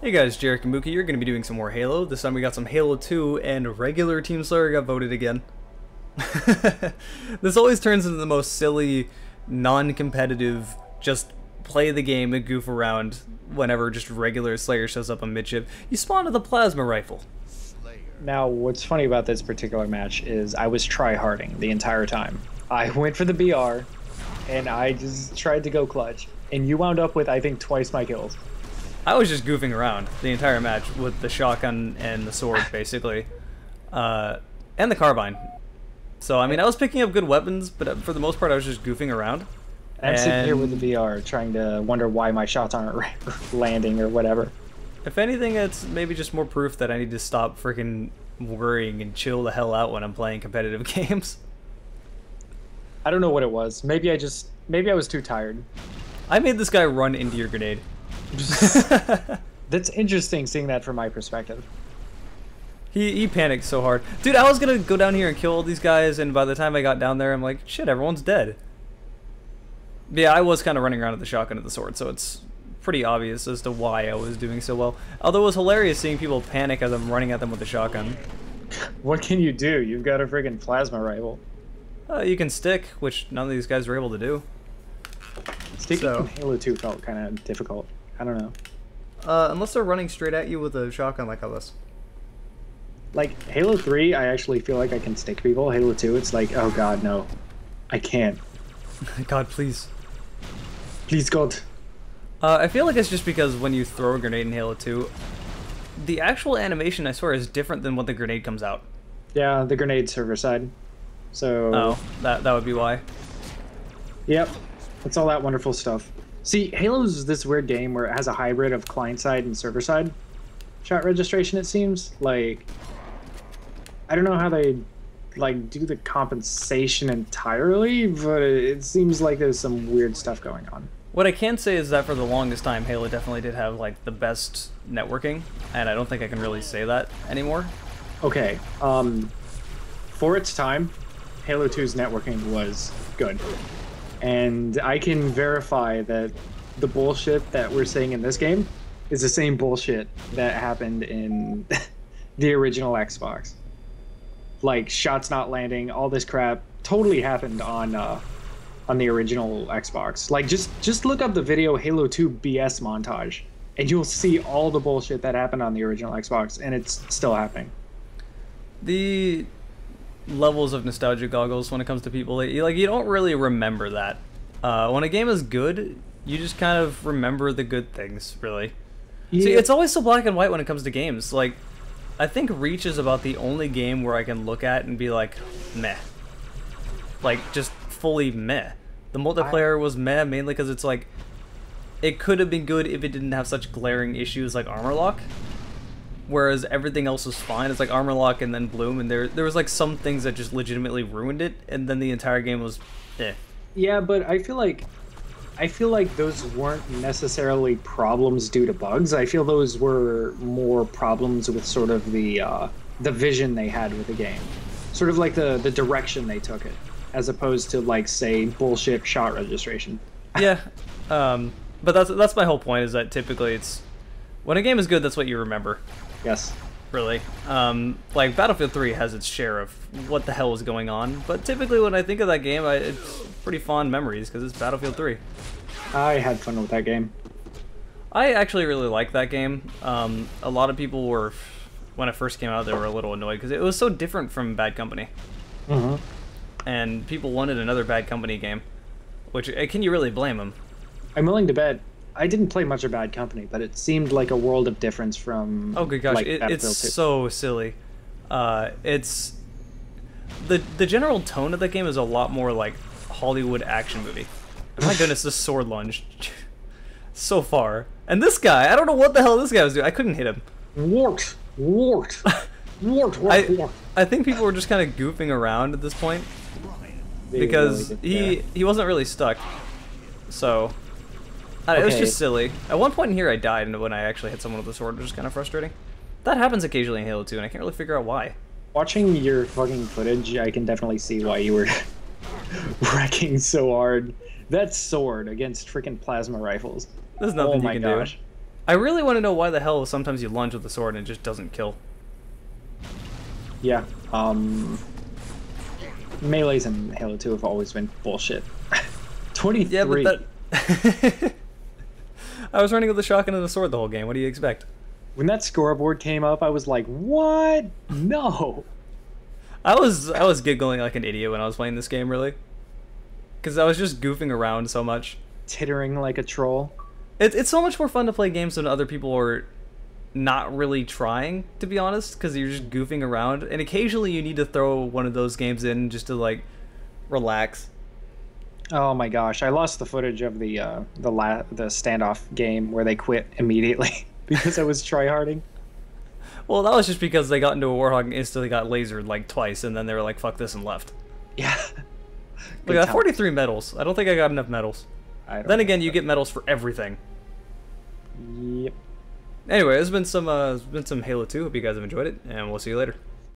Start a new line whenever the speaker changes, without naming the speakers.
Hey guys, Jarek and Mookie, you're going to be doing some more Halo. This time we got some Halo 2 and regular Team Slayer got voted again. This always turns into the most silly, non-competitive, just play the game and goof around whenever just regular Slayer shows up on Midship. You spawn with a plasma rifle.
Now, what's funny about this particular match is I was try-harding the entire time. I went for the BR, and I just tried to go clutch, and you wound up with, I think, twice my kills.
I was just goofing around the entire match with the shotgun and the sword, basically. And the carbine. So, I mean, I was picking up good weapons, but for the most part, I was just goofing around.
I'm sitting here with the VR, trying to wonder why my shots aren't landing or whatever.
If anything, it's maybe just more proof that I need to stop freaking worrying and chill the hell out when I'm playing competitive games.
I don't know what it was. Maybe I was too tired.
I made this guy run into your grenade.
That's interesting, seeing that from my perspective.
He panicked so hard. Dude, I was gonna go down here and kill all these guys, and by the time I got down there, I'm like, shit, everyone's dead. Yeah, I was kind of running around with the shotgun and the sword, so it's pretty obvious as to why I was doing so well. Although it was hilarious seeing people panic as I'm running at them with the shotgun.
What can you do? You've got a friggin' plasma rifle.
You can stick, which none of these guys were able to do.
Sticking in Halo 2 felt kind of difficult. I don't know.
Unless they're running straight at you with a shotgun like I was.
Like, Halo 3, I actually feel like I can stick people. Halo 2, it's like, oh god, no. I can't.
God, please.
Please, God.
I feel like it's just because when you throw a grenade in Halo 2, the actual animation, I swear, is different than when the grenade comes out.
Yeah, the grenade server side. So...
Oh, that would be why.
Yep. It's all that wonderful stuff. See, Halo's this weird game where it has a hybrid of client-side and server-side shot registration, it seems. Like, I don't know how they, like, do the compensation entirely, but it seems like there's some weird stuff going on.
What I can say is that for the longest time, Halo definitely did have, like, the best networking, and I don't think I can really say that anymore.
Okay, for its time, Halo 2's networking was good. And I can verify that the bullshit that we're seeing in this game is the same bullshit that happened in the original Xbox. Like, shots not landing, all this crap totally happened on the original Xbox. Like, just look up the video Halo 2 BS montage, and you'll see all the bullshit that happened on the original Xbox, and it's still happening.
The levels of nostalgia goggles when it comes to people, you don't really remember that. When a game is good, you just kind of remember the good things, really. Yeah. See, it's always so black and white when it comes to games. Like, I think Reach is about the only game where I can look at and be like, meh. Like, just fully meh. The multiplayer was meh, mainly because it's like, it could have been good if it didn't have such glaring issues like armor lock. Whereas everything else was fine. It's like armor lock and then Bloom, and there was like some things that just legitimately ruined it, and then the entire game was eh. Yeah,
but I feel like those weren't necessarily problems due to bugs. I feel those were more problems with sort of the vision they had with the game. Sort of like the direction they took it, as opposed to, like, say, bullshit shot registration.
Yeah. But that's my whole point, is that typically it's when a game is good, that's what you remember.
Yes.
Really. Like, Battlefield 3 has its share of what the hell was going on, but typically when I think of that game, it's pretty fond memories, because it's Battlefield 3.
I had fun with that game.
I actually really like that game. A lot of people were, when it first came out, they were a little annoyed, because it was so different from Bad Company.
Mm-hmm.
And people wanted another Bad Company game, which, can you really blame them?
I'm willing to bet. I didn't play much of Bad Company, but it seemed like a world of difference from.
Oh good gosh,
like,
it's so silly. It's the general tone of the game is a lot more like Hollywood action movie. My goodness, this sword lunged so far, and this guy, I don't know what the hell this guy was doing. I couldn't hit him.
Wart.
I think people were just kind of goofing around at this point because he wasn't really stuck, so. It was just silly. At one point in here I died, and when I actually hit someone with a sword, it was kind of frustrating. That happens occasionally in Halo 2, and I can't really figure out why.
Watching your fucking footage, I can definitely see why you were wrecking so hard. That sword against freaking plasma rifles.
There's nothing you can do. I really want to know why the hell sometimes you lunge with the sword and it just doesn't kill.
Yeah. Melees in Halo 2 have always been bullshit. 23.
Yeah, but that... I was running with the shotgun and the sword the whole game. What do you expect?
When that scoreboard came up, I was like, what? No.
I was giggling like an idiot when I was playing this game, really. Because I was just goofing around so much.
Tittering like a troll.
It's so much more fun to play games when other people are not really trying, to be honest, because you're just goofing around. And occasionally you need to throw one of those games in just to, like, relax.
Oh my gosh, I lost the footage of the standoff game where they quit immediately because I was tryharding.
Well, that was just because they got into a Warhog and instantly got lasered, like, twice, and then they were like, fuck this, and left.
Yeah.
Look, I got 43 medals. I don't think I got enough medals. Then again, you get medals for everything.
Yep.
Anyway, it's been some Halo 2. Hope you guys have enjoyed it, and we'll see you later.